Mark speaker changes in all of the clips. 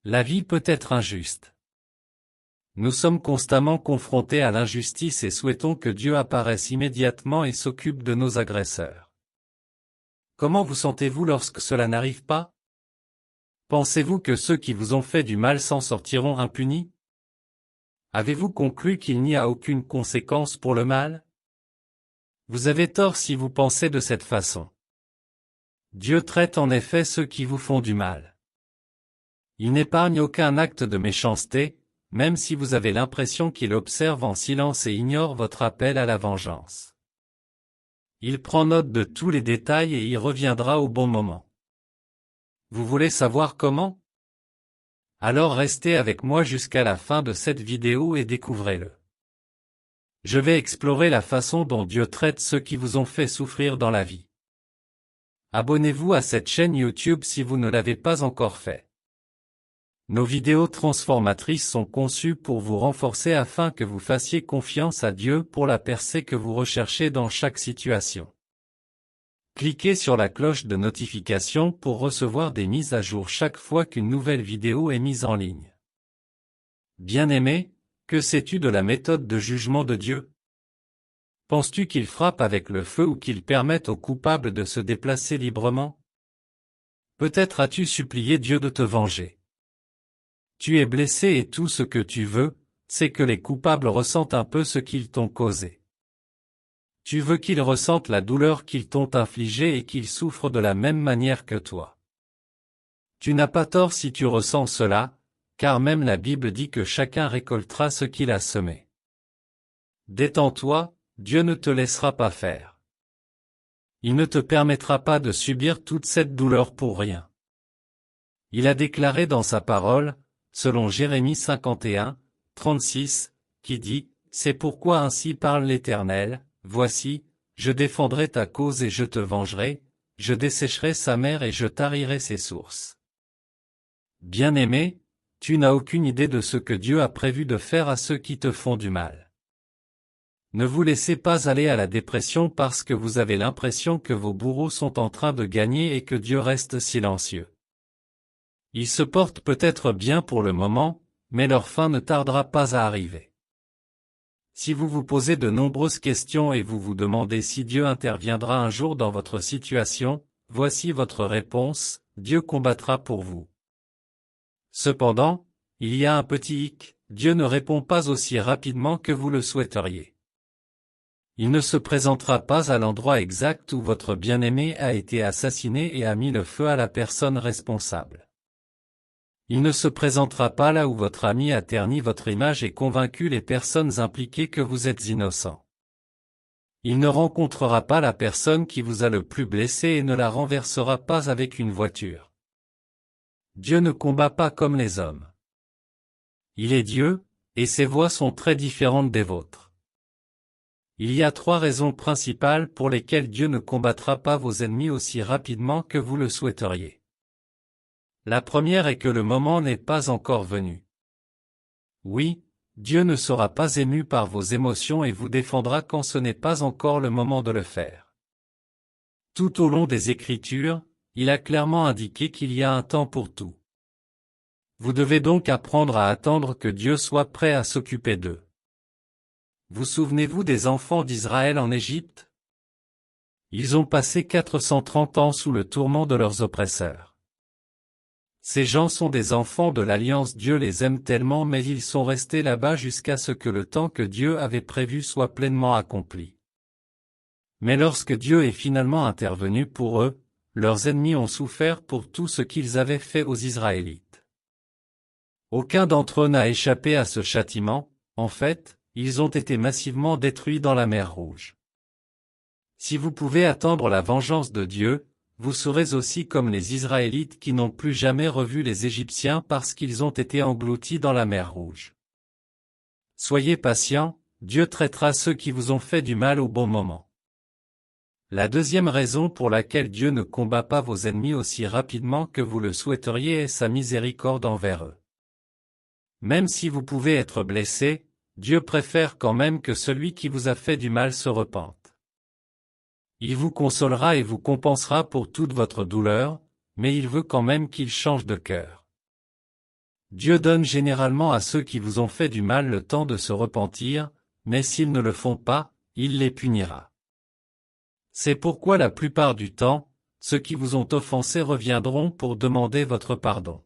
Speaker 1: La vie peut être injuste. Nous sommes constamment confrontés à l'injustice et souhaitons que Dieu apparaisse immédiatement et s'occupe de nos agresseurs. Comment vous sentez-vous lorsque cela n'arrive pas? Pensez-vous que ceux qui vous ont fait du mal s'en sortiront impunis? Avez-vous conclu qu'il n'y a aucune conséquence pour le mal? Vous avez tort si vous pensez de cette façon. Dieu traite en effet ceux qui vous font du mal. Il n'épargne aucun acte de méchanceté, même si vous avez l'impression qu'il observe en silence et ignore votre appel à la vengeance. Il prend note de tous les détails et y reviendra au bon moment. Vous voulez savoir comment? Alors restez avec moi jusqu'à la fin de cette vidéo et découvrez-le. Je vais explorer la façon dont Dieu traite ceux qui vous ont fait souffrir dans la vie. Abonnez-vous à cette chaîne YouTube si vous ne l'avez pas encore fait. Nos vidéos transformatrices sont conçues pour vous renforcer afin que vous fassiez confiance à Dieu pour la percée que vous recherchez dans chaque situation. Cliquez sur la cloche de notification pour recevoir des mises à jour chaque fois qu'une nouvelle vidéo est mise en ligne. Bien-aimé, que sais-tu de la méthode de jugement de Dieu? Penses-tu qu'il frappe avec le feu ou qu'il permette aux coupables de se déplacer librement? Peut-être as-tu supplié Dieu de te venger. Tu es blessé et tout ce que tu veux, c'est que les coupables ressentent un peu ce qu'ils t'ont causé. Tu veux qu'ils ressentent la douleur qu'ils t'ont infligée et qu'ils souffrent de la même manière que toi. Tu n'as pas tort si tu ressens cela, car même la Bible dit que chacun récoltera ce qu'il a semé. Détends-toi, Dieu ne te laissera pas faire. Il ne te permettra pas de subir toute cette douleur pour rien. Il a déclaré dans sa parole, selon Jérémie 51, 36, qui dit, « C'est pourquoi ainsi parle l'Éternel, voici, je défendrai ta cause et je te vengerai, je dessécherai sa mer et je tarirai ses sources. » Bien-aimé, tu n'as aucune idée de ce que Dieu a prévu de faire à ceux qui te font du mal. Ne vous laissez pas aller à la dépression parce que vous avez l'impression que vos bourreaux sont en train de gagner et que Dieu reste silencieux. Ils se portent peut-être bien pour le moment, mais leur fin ne tardera pas à arriver. Si vous vous posez de nombreuses questions et vous vous demandez si Dieu interviendra un jour dans votre situation, voici votre réponse, Dieu combattra pour vous. Cependant, il y a un petit hic, Dieu ne répond pas aussi rapidement que vous le souhaiteriez. Il ne se présentera pas à l'endroit exact où votre bien-aimé a été assassiné et a mis le feu à la personne responsable. Il ne se présentera pas là où votre ami a terni votre image et convaincu les personnes impliquées que vous êtes innocent. Il ne rencontrera pas la personne qui vous a le plus blessé et ne la renversera pas avec une voiture. Dieu ne combat pas comme les hommes. Il est Dieu, et ses voies sont très différentes des vôtres. Il y a 3 raisons principales pour lesquelles Dieu ne combattra pas vos ennemis aussi rapidement que vous le souhaiteriez. La première est que le moment n'est pas encore venu. Oui, Dieu ne sera pas ému par vos émotions et vous défendra quand ce n'est pas encore le moment de le faire. Tout au long des Écritures, il a clairement indiqué qu'il y a un temps pour tout. Vous devez donc apprendre à attendre que Dieu soit prêt à s'occuper d'eux. Vous souvenez-vous des enfants d'Israël en Égypte? Ils ont passé 430 ans sous le tourment de leurs oppresseurs. Ces gens sont des enfants de l'Alliance, Dieu les aime tellement mais ils sont restés là-bas jusqu'à ce que le temps que Dieu avait prévu soit pleinement accompli. Mais lorsque Dieu est finalement intervenu pour eux, leurs ennemis ont souffert pour tout ce qu'ils avaient fait aux Israélites. Aucun d'entre eux n'a échappé à ce châtiment, en fait, ils ont été massivement détruits dans la mer Rouge. Si vous pouvez attendre la vengeance de Dieu, vous serez aussi comme les Israélites qui n'ont plus jamais revu les Égyptiens parce qu'ils ont été engloutis dans la mer Rouge. Soyez patients, Dieu traitera ceux qui vous ont fait du mal au bon moment. La deuxième raison pour laquelle Dieu ne combat pas vos ennemis aussi rapidement que vous le souhaiteriez est sa miséricorde envers eux. Même si vous pouvez être blessé, Dieu préfère quand même que celui qui vous a fait du mal se repente. Il vous consolera et vous compensera pour toute votre douleur, mais il veut quand même qu'il change de cœur. Dieu donne généralement à ceux qui vous ont fait du mal le temps de se repentir, mais s'ils ne le font pas, il les punira. C'est pourquoi la plupart du temps, ceux qui vous ont offensé reviendront pour demander votre pardon.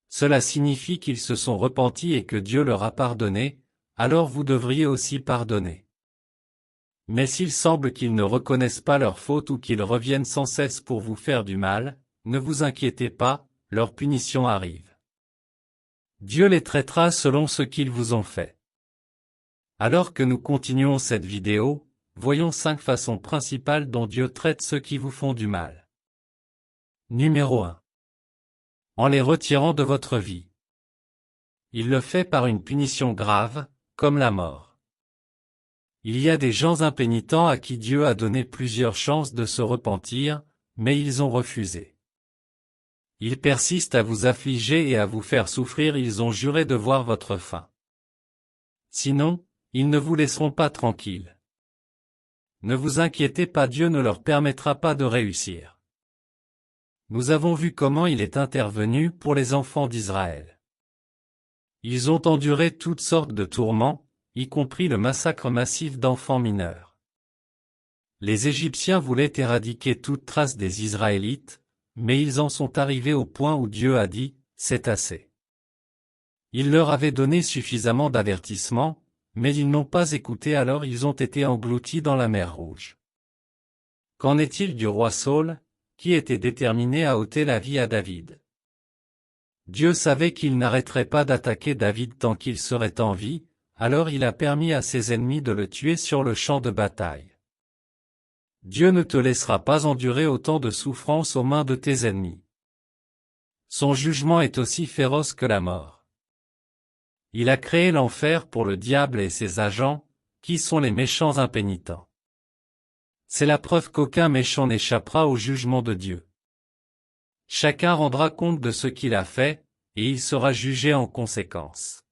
Speaker 1: Cela signifie qu'ils se sont repentis et que Dieu leur a pardonné, alors vous devriez aussi pardonner. Mais s'il semble qu'ils ne reconnaissent pas leur faute ou qu'ils reviennent sans cesse pour vous faire du mal, ne vous inquiétez pas, leur punition arrive. Dieu les traitera selon ce qu'ils vous ont fait. Alors que nous continuons cette vidéo, voyons 5 façons principales dont Dieu traite ceux qui vous font du mal. Numéro 1. En les retirant de votre vie. Il le fait par une punition grave, comme la mort. Il y a des gens impénitents à qui Dieu a donné plusieurs chances de se repentir, mais ils ont refusé. Ils persistent à vous affliger et à vous faire souffrir, ils ont juré de voir votre fin. Sinon, ils ne vous laisseront pas tranquille. Ne vous inquiétez pas, Dieu ne leur permettra pas de réussir. Nous avons vu comment il est intervenu pour les enfants d'Israël. Ils ont enduré toutes sortes de tourments, y compris le massacre massif d'enfants mineurs. Les Égyptiens voulaient éradiquer toute trace des Israélites, mais ils en sont arrivés au point où Dieu a dit, « C'est assez ». Il leur avait donné suffisamment d'avertissements, mais ils n'ont pas écouté, alors ils ont été engloutis dans la mer Rouge. Qu'en est-il du roi Saül, qui était déterminé à ôter la vie à David? Dieu savait qu'il n'arrêterait pas d'attaquer David tant qu'il serait en vie, alors il a permis à ses ennemis de le tuer sur le champ de bataille. Dieu ne te laissera pas endurer autant de souffrances aux mains de tes ennemis. Son jugement est aussi féroce que la mort. Il a créé l'enfer pour le diable et ses agents, qui sont les méchants impénitents. C'est la preuve qu'aucun méchant n'échappera au jugement de Dieu. Chacun rendra compte de ce qu'il a fait, et il sera jugé en conséquence.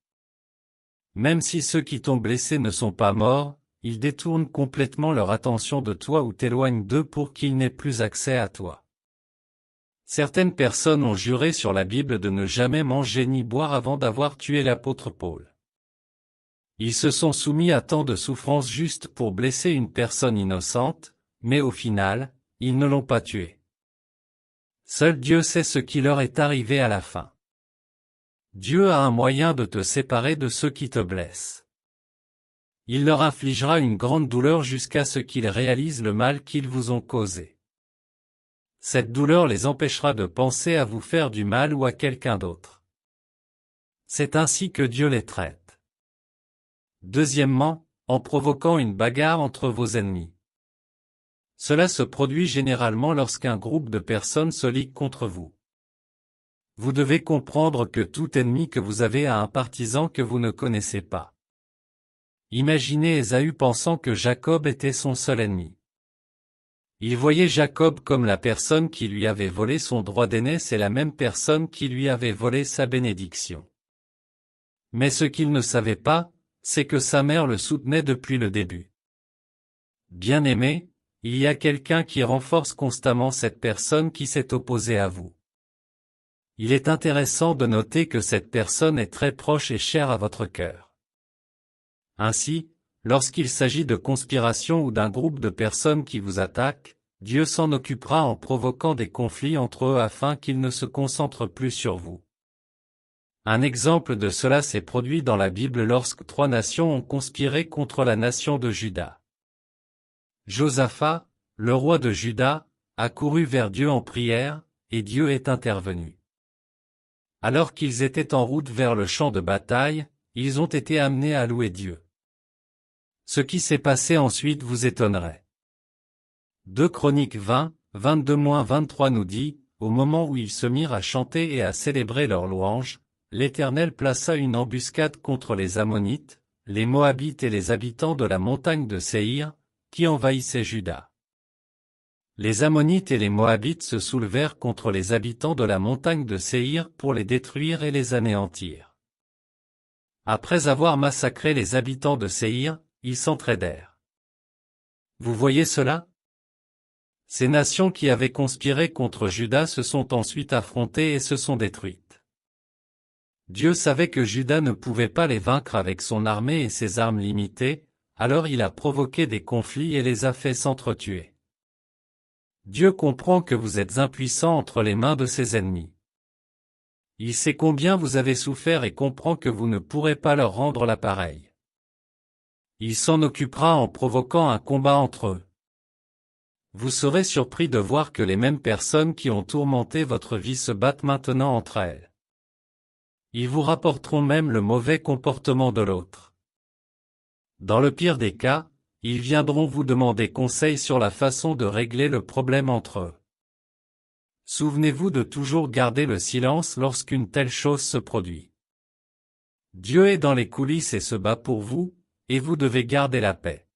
Speaker 1: Même si ceux qui t'ont blessé ne sont pas morts, ils détournent complètement leur attention de toi ou t'éloignent d'eux pour qu'ils n'aient plus accès à toi. Certaines personnes ont juré sur la Bible de ne jamais manger ni boire avant d'avoir tué l'apôtre Paul. Ils se sont soumis à tant de souffrances juste pour blesser une personne innocente, mais au final, ils ne l'ont pas tué. Seul Dieu sait ce qui leur est arrivé à la fin. Dieu a un moyen de te séparer de ceux qui te blessent. Il leur infligera une grande douleur jusqu'à ce qu'ils réalisent le mal qu'ils vous ont causé. Cette douleur les empêchera de penser à vous faire du mal ou à quelqu'un d'autre. C'est ainsi que Dieu les traite. Deuxièmement, en provoquant une bagarre entre vos ennemis. Cela se produit généralement lorsqu'un groupe de personnes se ligue contre vous. Vous devez comprendre que tout ennemi que vous avez a un partisan que vous ne connaissez pas. Imaginez Ésaü pensant que Jacob était son seul ennemi. Il voyait Jacob comme la personne qui lui avait volé son droit d'aînesse et la même personne qui lui avait volé sa bénédiction. Mais ce qu'il ne savait pas, c'est que sa mère le soutenait depuis le début. Bien-aimé, il y a quelqu'un qui renforce constamment cette personne qui s'est opposée à vous. Il est intéressant de noter que cette personne est très proche et chère à votre cœur. Ainsi, lorsqu'il s'agit de conspiration ou d'un groupe de personnes qui vous attaquent, Dieu s'en occupera en provoquant des conflits entre eux afin qu'ils ne se concentrent plus sur vous. Un exemple de cela s'est produit dans la Bible lorsque 3 nations ont conspiré contre la nation de Juda. Josaphat, le roi de Juda, a couru vers Dieu en prière, et Dieu est intervenu. Alors qu'ils étaient en route vers le champ de bataille, ils ont été amenés à louer Dieu. Ce qui s'est passé ensuite vous étonnerait. 2 Chroniques 20, 22-23 nous dit, au moment où ils se mirent à chanter et à célébrer leur louange, l'Éternel plaça une embuscade contre les Ammonites, les Moabites et les habitants de la montagne de Séhir, qui envahissaient Juda. Les Ammonites et les Moabites se soulevèrent contre les habitants de la montagne de Séhir pour les détruire et les anéantir. Après avoir massacré les habitants de Séhir, ils s'entraidèrent. Vous voyez cela? Ces nations qui avaient conspiré contre Juda se sont ensuite affrontées et se sont détruites. Dieu savait que Juda ne pouvait pas les vaincre avec son armée et ses armes limitées, alors il a provoqué des conflits et les a fait s'entretuer. Dieu comprend que vous êtes impuissant entre les mains de ses ennemis. Il sait combien vous avez souffert et comprend que vous ne pourrez pas leur rendre la pareille. Il s'en occupera en provoquant un combat entre eux. Vous serez surpris de voir que les mêmes personnes qui ont tourmenté votre vie se battent maintenant entre elles. Ils vous rapporteront même le mauvais comportement de l'autre. Dans le pire des cas, ils viendront vous demander conseil sur la façon de régler le problème entre eux. Souvenez-vous de toujours garder le silence lorsqu'une telle chose se produit. Dieu est dans les coulisses et se bat pour vous, et vous devez garder la paix.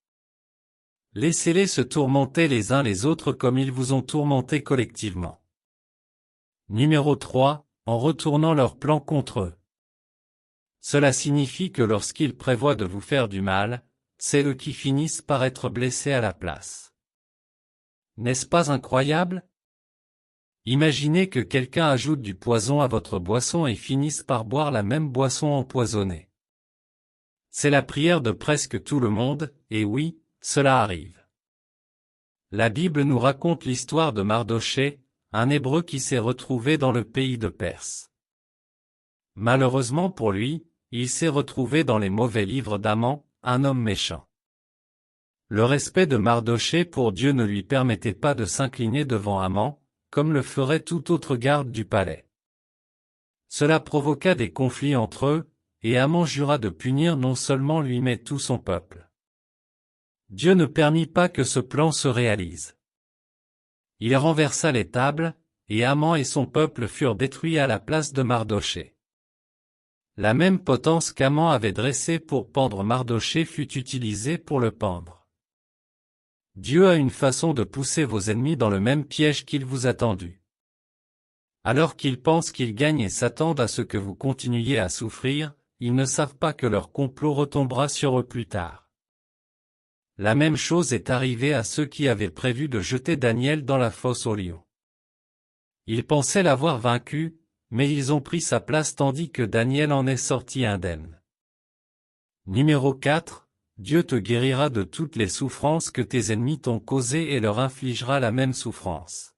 Speaker 1: Laissez-les se tourmenter les uns les autres comme ils vous ont tourmenté collectivement. Numéro 3, en retournant leur plan contre eux. Cela signifie que lorsqu'ils prévoient de vous faire du mal, c'est eux qui finissent par être blessés à la place. N'est-ce pas incroyable? Imaginez que quelqu'un ajoute du poison à votre boisson et finisse par boire la même boisson empoisonnée. C'est la prière de presque tout le monde, et oui, cela arrive. La Bible nous raconte l'histoire de Mardochée, un Hébreu qui s'est retrouvé dans le pays de Perse. Malheureusement pour lui, il s'est retrouvé dans les mauvais livres d'Aman, un homme méchant. Le respect de Mardochée pour Dieu ne lui permettait pas de s'incliner devant Aman, comme le ferait tout autre garde du palais. Cela provoqua des conflits entre eux, et Aman jura de punir non seulement lui mais tout son peuple. Dieu ne permit pas que ce plan se réalise. Il renversa les tables, et Aman et son peuple furent détruits à la place de Mardochée. La même potence qu'Aman avait dressée pour pendre Mardochée fut utilisée pour le pendre. Dieu a une façon de pousser vos ennemis dans le même piège qu'il vous a tendu. Alors qu'ils pensent qu'ils gagnent et s'attendent à ce que vous continuiez à souffrir, ils ne savent pas que leur complot retombera sur eux plus tard. La même chose est arrivée à ceux qui avaient prévu de jeter Daniel dans la fosse aux lions. Ils pensaient l'avoir vaincu, mais ils ont pris sa place tandis que Daniel en est sorti indemne. Numéro 4. Dieu te guérira de toutes les souffrances que tes ennemis t'ont causées et leur infligera la même souffrance.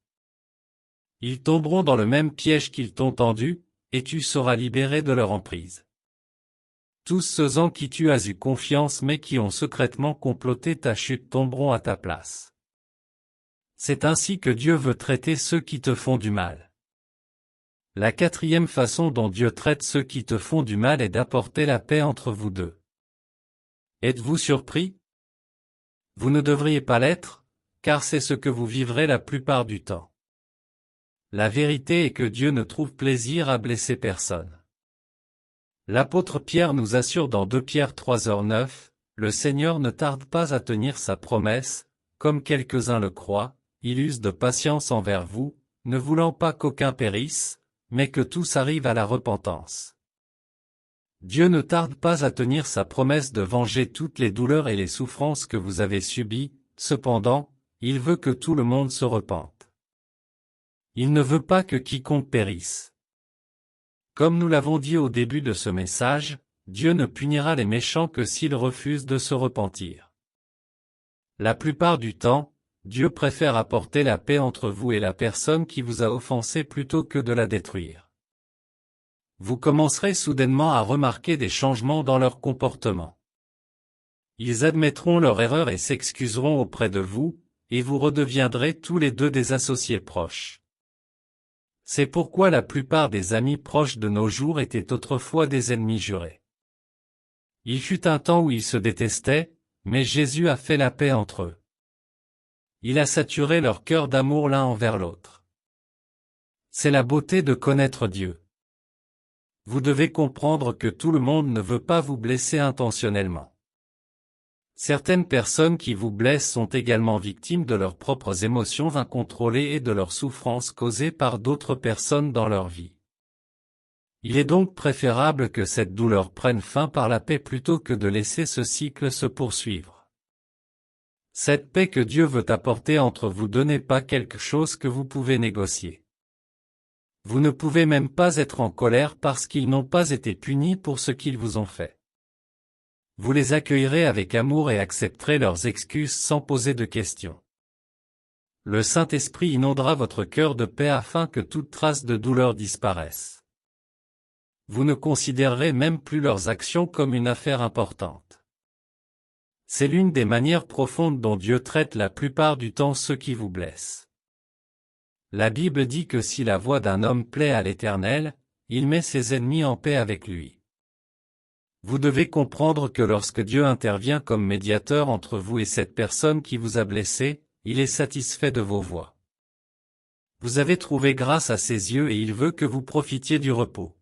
Speaker 1: Ils tomberont dans le même piège qu'ils t'ont tendu, et tu seras libéré de leur emprise. Tous ceux en qui tu as eu confiance mais qui ont secrètement comploté ta chute tomberont à ta place. C'est ainsi que Dieu veut traiter ceux qui te font du mal. La quatrième façon dont Dieu traite ceux qui te font du mal est d'apporter la paix entre vous deux. Êtes-vous surpris? Vous ne devriez pas l'être, car c'est ce que vous vivrez la plupart du temps. La vérité est que Dieu ne trouve plaisir à blesser personne. L'apôtre Pierre nous assure dans 2 Pierre 3h9, « Le Seigneur ne tarde pas à tenir sa promesse, comme quelques-uns le croient, il use de patience envers vous, ne voulant pas qu'aucun périsse, mais que tous arrivent à la repentance. » Dieu ne tarde pas à tenir sa promesse de venger toutes les douleurs et les souffrances que vous avez subies, cependant, il veut que tout le monde se repente. Il ne veut pas que quiconque périsse. Comme nous l'avons dit au début de ce message, Dieu ne punira les méchants que s'ils refusent de se repentir. La plupart du temps, Dieu préfère apporter la paix entre vous et la personne qui vous a offensé plutôt que de la détruire. Vous commencerez soudainement à remarquer des changements dans leur comportement. Ils admettront leur erreur et s'excuseront auprès de vous, et vous redeviendrez tous les deux des associés proches. C'est pourquoi la plupart des amis proches de nos jours étaient autrefois des ennemis jurés. Il fut un temps où ils se détestaient, mais Jésus a fait la paix entre eux. Il a saturé leur cœur d'amour l'un envers l'autre. C'est la beauté de connaître Dieu. Vous devez comprendre que tout le monde ne veut pas vous blesser intentionnellement. Certaines personnes qui vous blessent sont également victimes de leurs propres émotions incontrôlées et de leurs souffrances causées par d'autres personnes dans leur vie. Il est donc préférable que cette douleur prenne fin par la paix plutôt que de laisser ce cycle se poursuivre. Cette paix que Dieu veut apporter entre vous deux n'est pas quelque chose que vous pouvez négocier. Vous ne pouvez même pas être en colère parce qu'ils n'ont pas été punis pour ce qu'ils vous ont fait. Vous les accueillerez avec amour et accepterez leurs excuses sans poser de questions. Le Saint-Esprit inondera votre cœur de paix afin que toute trace de douleur disparaisse. Vous ne considérerez même plus leurs actions comme une affaire importante. C'est l'une des manières profondes dont Dieu traite la plupart du temps ceux qui vous blessent. La Bible dit que si la voix d'un homme plaît à l'Éternel, il met ses ennemis en paix avec lui. Vous devez comprendre que lorsque Dieu intervient comme médiateur entre vous et cette personne qui vous a blessé, il est satisfait de vos voies. Vous avez trouvé grâce à ses yeux et il veut que vous profitiez du repos.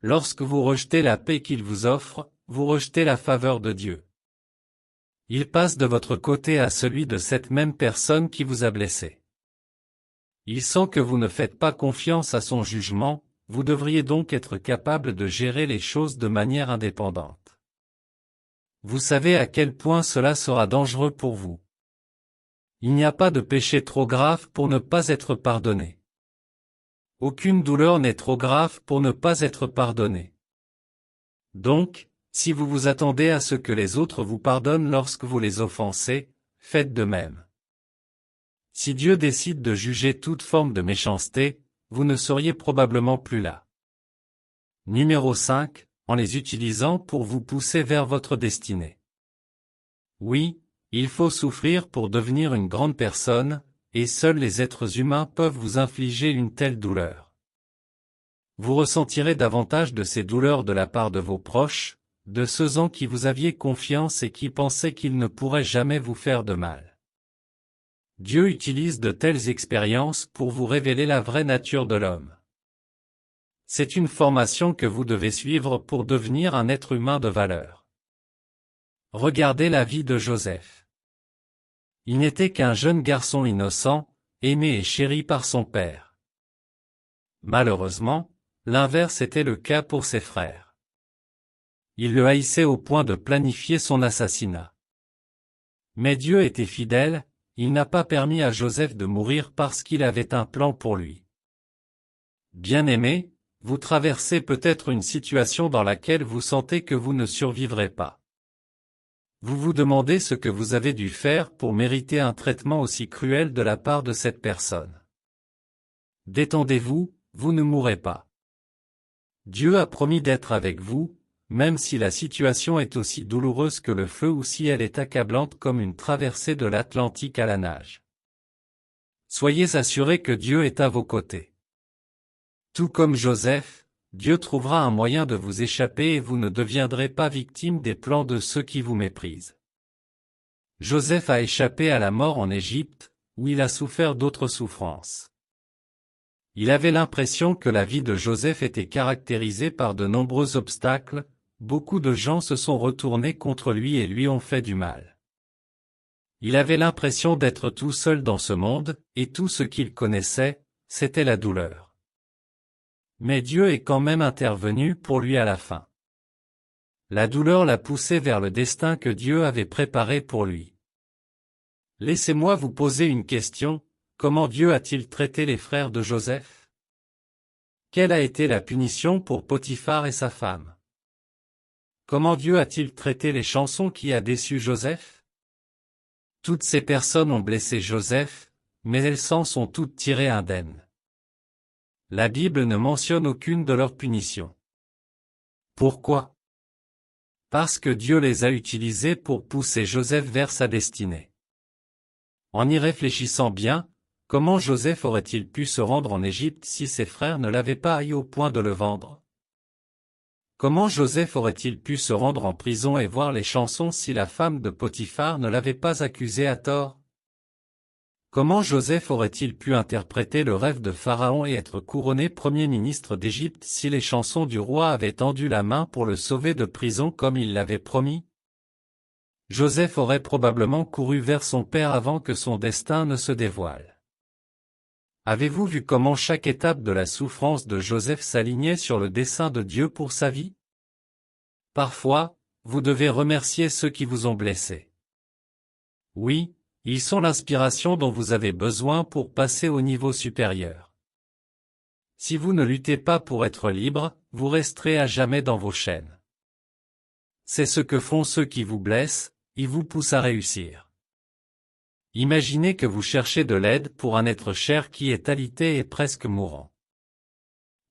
Speaker 1: Lorsque vous rejetez la paix qu'il vous offre, vous rejetez la faveur de Dieu. Il passe de votre côté à celui de cette même personne qui vous a blessé. Il sent que vous ne faites pas confiance à son jugement, vous devriez donc être capable de gérer les choses de manière indépendante. Vous savez à quel point cela sera dangereux pour vous. Il n'y a pas de péché trop grave pour ne pas être pardonné. Aucune douleur n'est trop grave pour ne pas être pardonnée. Donc, si vous vous attendez à ce que les autres vous pardonnent lorsque vous les offensez, faites de même. Si Dieu décide de juger toute forme de méchanceté, vous ne seriez probablement plus là. Numéro 5, en les utilisant pour vous pousser vers votre destinée. Oui, il faut souffrir pour devenir une grande personne, et seuls les êtres humains peuvent vous infliger une telle douleur. Vous ressentirez davantage de ces douleurs de la part de vos proches, de ceux en qui vous aviez confiance et qui pensaient qu'ils ne pourraient jamais vous faire de mal. Dieu utilise de telles expériences pour vous révéler la vraie nature de l'homme. C'est une formation que vous devez suivre pour devenir un être humain de valeur. Regardez la vie de Joseph. Il n'était qu'un jeune garçon innocent, aimé et chéri par son père. Malheureusement, l'inverse était le cas pour ses frères. Ils le haïssaient au point de planifier son assassinat. Mais Dieu était fidèle, il n'a pas permis à Joseph de mourir parce qu'il avait un plan pour lui. Bien-aimé, vous traversez peut-être une situation dans laquelle vous sentez que vous ne survivrez pas. Vous vous demandez ce que vous avez dû faire pour mériter un traitement aussi cruel de la part de cette personne. Détendez-vous, vous ne mourrez pas. Dieu a promis d'être avec vous, même si la situation est aussi douloureuse que le feu ou si elle est accablante comme une traversée de l'Atlantique à la nage. Soyez assurés que Dieu est à vos côtés. Tout comme Joseph, Dieu trouvera un moyen de vous échapper et vous ne deviendrez pas victime des plans de ceux qui vous méprisent. Joseph a échappé à la mort en Égypte, où il a souffert d'autres souffrances. Il avait l'impression que la vie de Joseph était caractérisée par de nombreux obstacles, beaucoup de gens se sont retournés contre lui et lui ont fait du mal. Il avait l'impression d'être tout seul dans ce monde, et tout ce qu'il connaissait, c'était la douleur. Mais Dieu est quand même intervenu pour lui à la fin. La douleur l'a poussé vers le destin que Dieu avait préparé pour lui. Laissez-moi vous poser une question, comment Dieu a-t-il traité les frères de Joseph? Quelle a été la punition pour Potiphar et sa femme? Comment Dieu a-t-il traité les chansons qui a déçu Joseph? Toutes ces personnes ont blessé Joseph, mais elles s'en sont toutes tirées indemnes. La Bible ne mentionne aucune de leurs punitions. Pourquoi? Parce que Dieu les a utilisées pour pousser Joseph vers sa destinée. En y réfléchissant bien, comment Joseph aurait-il pu se rendre en Égypte si ses frères ne l'avaient pas haï au point de le vendre? Comment Joseph aurait-il pu se rendre en prison et voir les chansons si la femme de Potiphar ne l'avait pas accusé à tort? Comment Joseph aurait-il pu interpréter le rêve de Pharaon et être couronné premier ministre d'Égypte si les chansons du roi avaient tendu la main pour le sauver de prison comme il l'avait promis? Joseph aurait probablement couru vers son père avant que son destin ne se dévoile. Avez-vous vu comment chaque étape de la souffrance de Joseph s'alignait sur le dessein de Dieu pour sa vie? Parfois, vous devez remercier ceux qui vous ont blessé. Oui, ils sont l'inspiration dont vous avez besoin pour passer au niveau supérieur. Si vous ne luttez pas pour être libre, vous resterez à jamais dans vos chaînes. C'est ce que font ceux qui vous blessent, ils vous poussent à réussir. Imaginez que vous cherchez de l'aide pour un être cher qui est alité et presque mourant.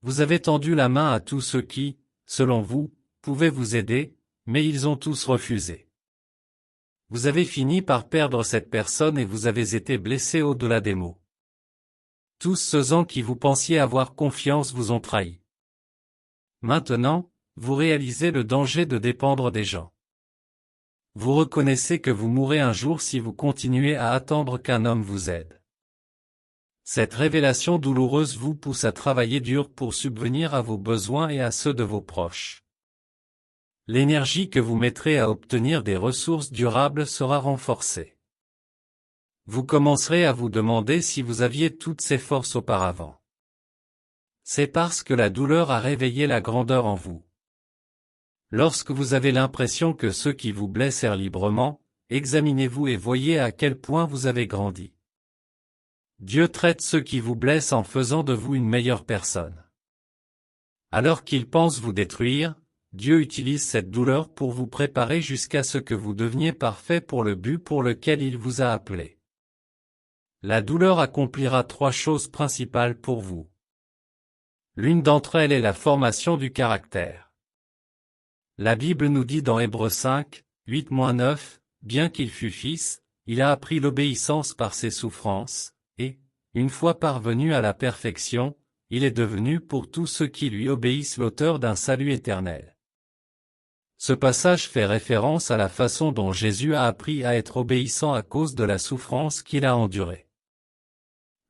Speaker 1: Vous avez tendu la main à tous ceux qui, selon vous, pouvaient vous aider, mais ils ont tous refusé. Vous avez fini par perdre cette personne et vous avez été blessé au-delà des mots. Tous ceux-en qui vous pensiez avoir confiance vous ont trahi. Maintenant, vous réalisez le danger de dépendre des gens. Vous reconnaissez que vous mourrez un jour si vous continuez à attendre qu'un homme vous aide. Cette révélation douloureuse vous pousse à travailler dur pour subvenir à vos besoins et à ceux de vos proches. L'énergie que vous mettrez à obtenir des ressources durables sera renforcée. Vous commencerez à vous demander si vous aviez toutes ces forces auparavant. C'est parce que la douleur a réveillé la grandeur en vous. Lorsque vous avez l'impression que ceux qui vous blessent errent librement, examinez-vous et voyez à quel point vous avez grandi. Dieu traite ceux qui vous blessent en faisant de vous une meilleure personne. Alors qu'ils pensent vous détruire, Dieu utilise cette douleur pour vous préparer jusqu'à ce que vous deveniez parfait pour le but pour lequel il vous a appelé. La douleur accomplira 3 choses principales pour vous. L'une d'entre elles est la formation du caractère. La Bible nous dit dans Hébreux 5, 8-9, bien qu'il fût fils, il a appris l'obéissance par ses souffrances, et, une fois parvenu à la perfection, il est devenu pour tous ceux qui lui obéissent l'auteur d'un salut éternel. Ce passage fait référence à la façon dont Jésus a appris à être obéissant à cause de la souffrance qu'il a endurée.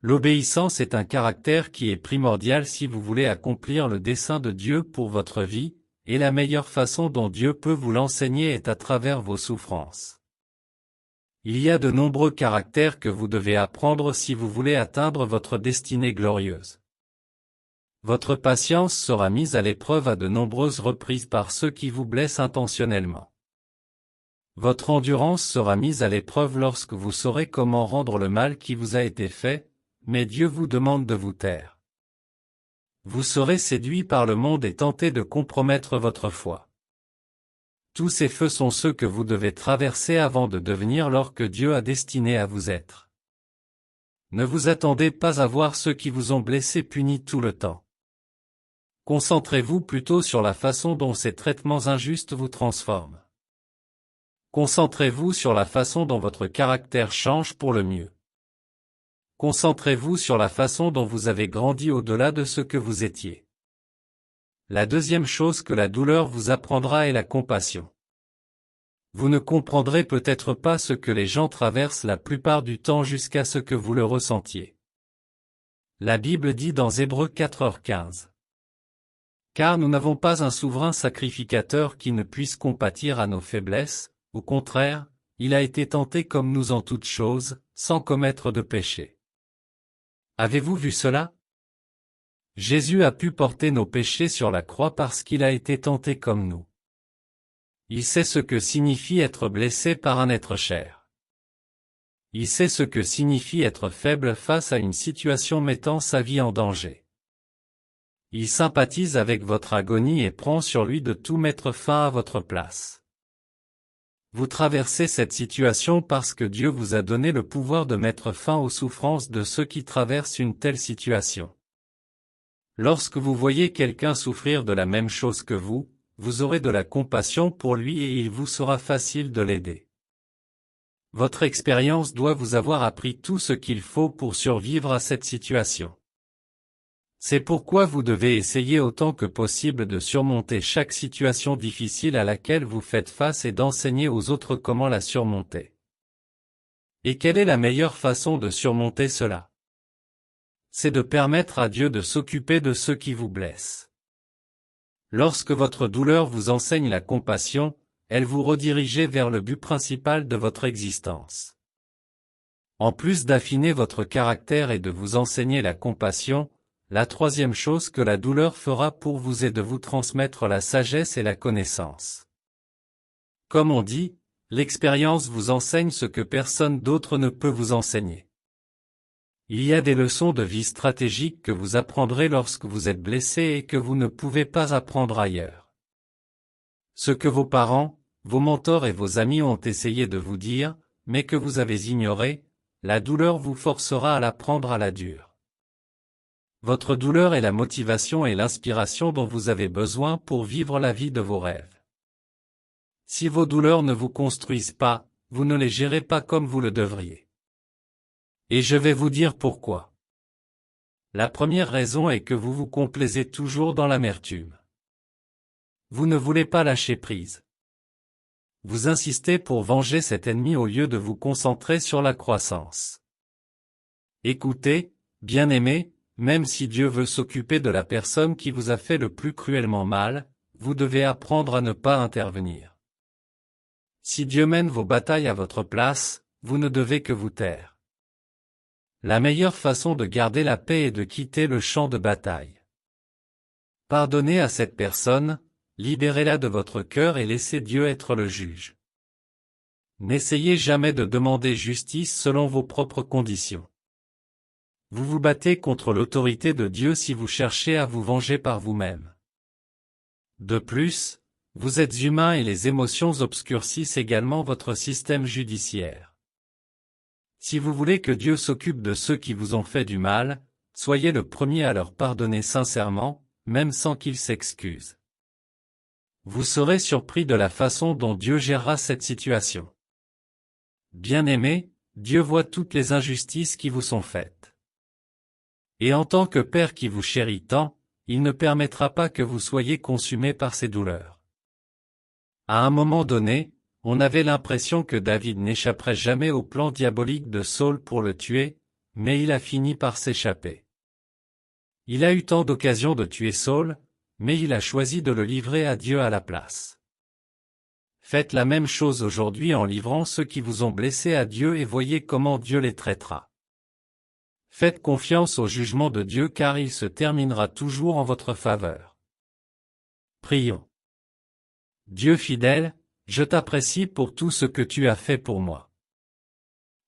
Speaker 1: L'obéissance est un caractère qui est primordial si vous voulez accomplir le dessein de Dieu pour votre vie, et la meilleure façon dont Dieu peut vous l'enseigner est à travers vos souffrances. Il y a de nombreux caractères que vous devez apprendre si vous voulez atteindre votre destinée glorieuse. Votre patience sera mise à l'épreuve à de nombreuses reprises par ceux qui vous blessent intentionnellement. Votre endurance sera mise à l'épreuve lorsque vous saurez comment rendre le mal qui vous a été fait, mais Dieu vous demande de vous taire. Vous serez séduit par le monde et tenté de compromettre votre foi. Tous ces feux sont ceux que vous devez traverser avant de devenir l'or que Dieu a destiné à vous être. Ne vous attendez pas à voir ceux qui vous ont blessé punis tout le temps. Concentrez-vous plutôt sur la façon dont ces traitements injustes vous transforment. Concentrez-vous sur la façon dont votre caractère change pour le mieux. Concentrez-vous sur la façon dont vous avez grandi au-delà de ce que vous étiez. La deuxième chose que la douleur vous apprendra est la compassion. Vous ne comprendrez peut-être pas ce que les gens traversent la plupart du temps jusqu'à ce que vous le ressentiez. La Bible dit dans Hébreux 4h15. Car nous n'avons pas un souverain sacrificateur qui ne puisse compatir à nos faiblesses, au contraire, il a été tenté comme nous en toutes choses, sans commettre de péché. Avez-vous vu cela? Jésus a pu porter nos péchés sur la croix parce qu'il a été tenté comme nous. Il sait ce que signifie être blessé par un être cher. Il sait ce que signifie être faible face à une situation mettant sa vie en danger. Il sympathise avec votre agonie et prend sur lui de tout mettre fin à votre place. Vous traversez cette situation parce que Dieu vous a donné le pouvoir de mettre fin aux souffrances de ceux qui traversent une telle situation. Lorsque vous voyez quelqu'un souffrir de la même chose que vous, vous aurez de la compassion pour lui et il vous sera facile de l'aider. Votre expérience doit vous avoir appris tout ce qu'il faut pour survivre à cette situation. C'est pourquoi vous devez essayer autant que possible de surmonter chaque situation difficile à laquelle vous faites face et d'enseigner aux autres comment la surmonter. Et quelle est la meilleure façon de surmonter cela? C'est de permettre à Dieu de s'occuper de ceux qui vous blessent. Lorsque votre douleur vous enseigne la compassion, elle vous redirige vers le but principal de votre existence. En plus d'affiner votre caractère et de vous enseigner la compassion, la troisième chose que la douleur fera pour vous est de vous transmettre la sagesse et la connaissance. Comme on dit, l'expérience vous enseigne ce que personne d'autre ne peut vous enseigner. Il y a des leçons de vie stratégiques que vous apprendrez lorsque vous êtes blessé et que vous ne pouvez pas apprendre ailleurs. Ce que vos parents, vos mentors et vos amis ont essayé de vous dire, mais que vous avez ignoré, la douleur vous forcera à l'apprendre à la dure. Votre douleur est la motivation et l'inspiration dont vous avez besoin pour vivre la vie de vos rêves. Si vos douleurs ne vous construisent pas, vous ne les gérez pas comme vous le devriez. Et je vais vous dire pourquoi. La première raison est que vous vous complaisez toujours dans l'amertume. Vous ne voulez pas lâcher prise. Vous insistez pour venger cet ennemi au lieu de vous concentrer sur la croissance. Écoutez, bien-aimé, même si Dieu veut s'occuper de la personne qui vous a fait le plus cruellement mal, vous devez apprendre à ne pas intervenir. Si Dieu mène vos batailles à votre place, vous ne devez que vous taire. La meilleure façon de garder la paix est de quitter le champ de bataille. Pardonnez à cette personne, libérez-la de votre cœur et laissez Dieu être le juge. N'essayez jamais de demander justice selon vos propres conditions. Vous vous battez contre l'autorité de Dieu si vous cherchez à vous venger par vous-même. De plus, vous êtes humain et les émotions obscurcissent également votre système judiciaire. Si vous voulez que Dieu s'occupe de ceux qui vous ont fait du mal, soyez le premier à leur pardonner sincèrement, même sans qu'ils s'excusent. Vous serez surpris de la façon dont Dieu gérera cette situation. Bien-aimé, Dieu voit toutes les injustices qui vous sont faites. Et en tant que Père qui vous chérit tant, il ne permettra pas que vous soyez consumés par ces douleurs. À un moment donné, on avait l'impression que David n'échapperait jamais au plan diabolique de Saül pour le tuer, mais il a fini par s'échapper. Il a eu tant d'occasions de tuer Saül, mais il a choisi de le livrer à Dieu à la place. Faites la même chose aujourd'hui en livrant ceux qui vous ont blessés à Dieu et voyez comment Dieu les traitera. Faites confiance au jugement de Dieu car il se terminera toujours en votre faveur. Prions. Dieu fidèle, je t'apprécie pour tout ce que tu as fait pour moi.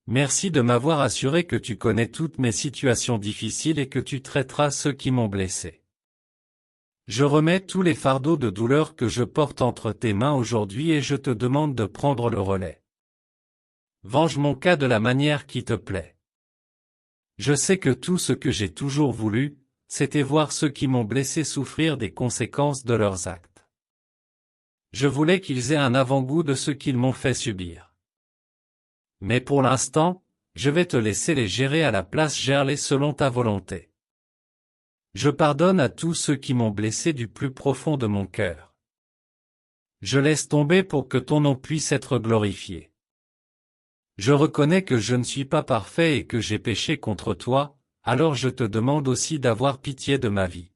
Speaker 1: Merci de m'avoir assuré que tu connais toutes mes situations difficiles et que tu traiteras ceux qui m'ont blessé. Je remets tous les fardeaux de douleur que je porte entre tes mains aujourd'hui et je te demande de prendre le relais. Venge mon cas de la manière qui te plaît. Je sais que tout ce que j'ai toujours voulu, c'était voir ceux qui m'ont blessé souffrir des conséquences de leurs actes. Je voulais qu'ils aient un avant-goût de ce qu'ils m'ont fait subir. Mais pour l'instant, je vais te laisser les gérer à la place, gère-les selon ta volonté. Je pardonne à tous ceux qui m'ont blessé du plus profond de mon cœur. Je laisse tomber pour que ton nom puisse être glorifié. Je reconnais que je ne suis pas parfait et que j'ai péché contre toi, alors je te demande aussi d'avoir pitié de ma vie.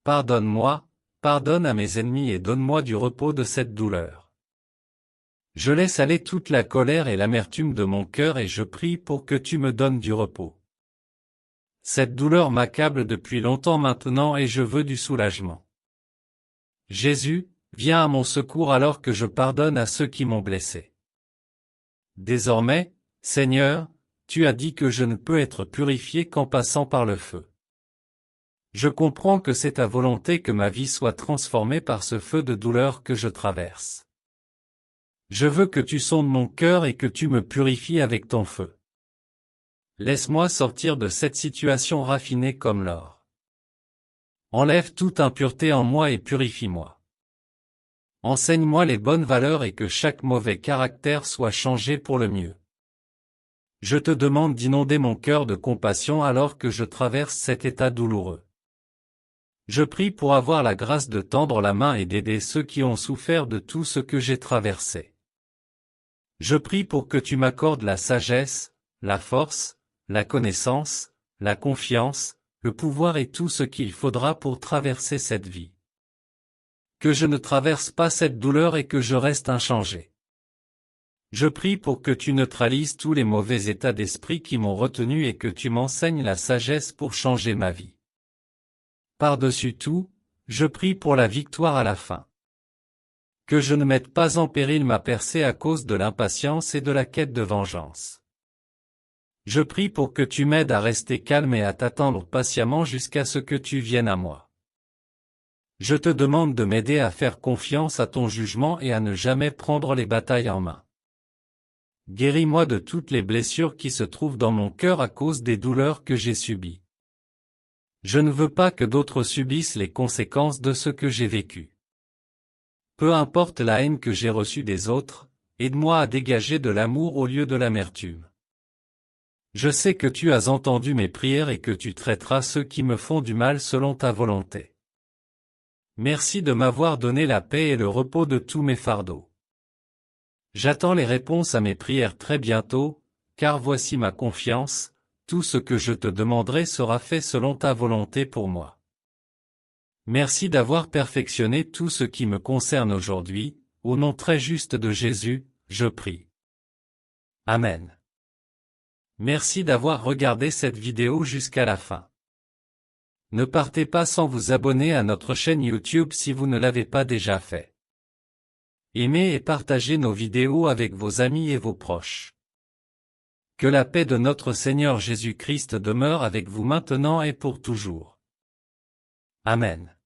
Speaker 1: Pardonne-moi, pardonne à mes ennemis et donne-moi du repos de cette douleur. Je laisse aller toute la colère et l'amertume de mon cœur et je prie pour que tu me donnes du repos. Cette douleur m'accable depuis longtemps maintenant et je veux du soulagement. Jésus, viens à mon secours alors que je pardonne à ceux qui m'ont blessé. Désormais, Seigneur, tu as dit que je ne peux être purifié qu'en passant par le feu. Je comprends que c'est ta volonté que ma vie soit transformée par ce feu de douleur que je traverse. Je veux que tu sondes mon cœur et que tu me purifies avec ton feu. Laisse-moi sortir de cette situation raffinée comme l'or. Enlève toute impureté en moi et purifie-moi. Enseigne-moi les bonnes valeurs et que chaque mauvais caractère soit changé pour le mieux. Je te demande d'inonder mon cœur de compassion alors que je traverse cet état douloureux. Je prie pour avoir la grâce de tendre la main et d'aider ceux qui ont souffert de tout ce que j'ai traversé. Je prie pour que tu m'accordes la sagesse, la force, la connaissance, la confiance, le pouvoir et tout ce qu'il faudra pour traverser cette vie. Que je ne traverse pas cette douleur et que je reste inchangé. Je prie pour que tu neutralises tous les mauvais états d'esprit qui m'ont retenu et que tu m'enseignes la sagesse pour changer ma vie. Par-dessus tout, je prie pour la victoire à la fin. Que je ne mette pas en péril ma percée à cause de l'impatience et de la quête de vengeance. Je prie pour que tu m'aides à rester calme et à t'attendre patiemment jusqu'à ce que tu viennes à moi. Je te demande de m'aider à faire confiance à ton jugement et à ne jamais prendre les batailles en main. Guéris-moi de toutes les blessures qui se trouvent dans mon cœur à cause des douleurs que j'ai subies. Je ne veux pas que d'autres subissent les conséquences de ce que j'ai vécu. Peu importe la haine que j'ai reçue des autres, aide-moi à dégager de l'amour au lieu de l'amertume. Je sais que tu as entendu mes prières et que tu traiteras ceux qui me font du mal selon ta volonté. Merci de m'avoir donné la paix et le repos de tous mes fardeaux. J'attends les réponses à mes prières très bientôt, car voici ma confiance, tout ce que je te demanderai sera fait selon ta volonté pour moi. Merci d'avoir perfectionné tout ce qui me concerne aujourd'hui, au nom très juste de Jésus, je prie. Amen. Merci d'avoir regardé cette vidéo jusqu'à la fin. Ne partez pas sans vous abonner à notre chaîne YouTube si vous ne l'avez pas déjà fait. Aimez et partagez nos vidéos avec vos amis et vos proches. Que la paix de notre Seigneur Jésus-Christ demeure avec vous maintenant et pour toujours. Amen.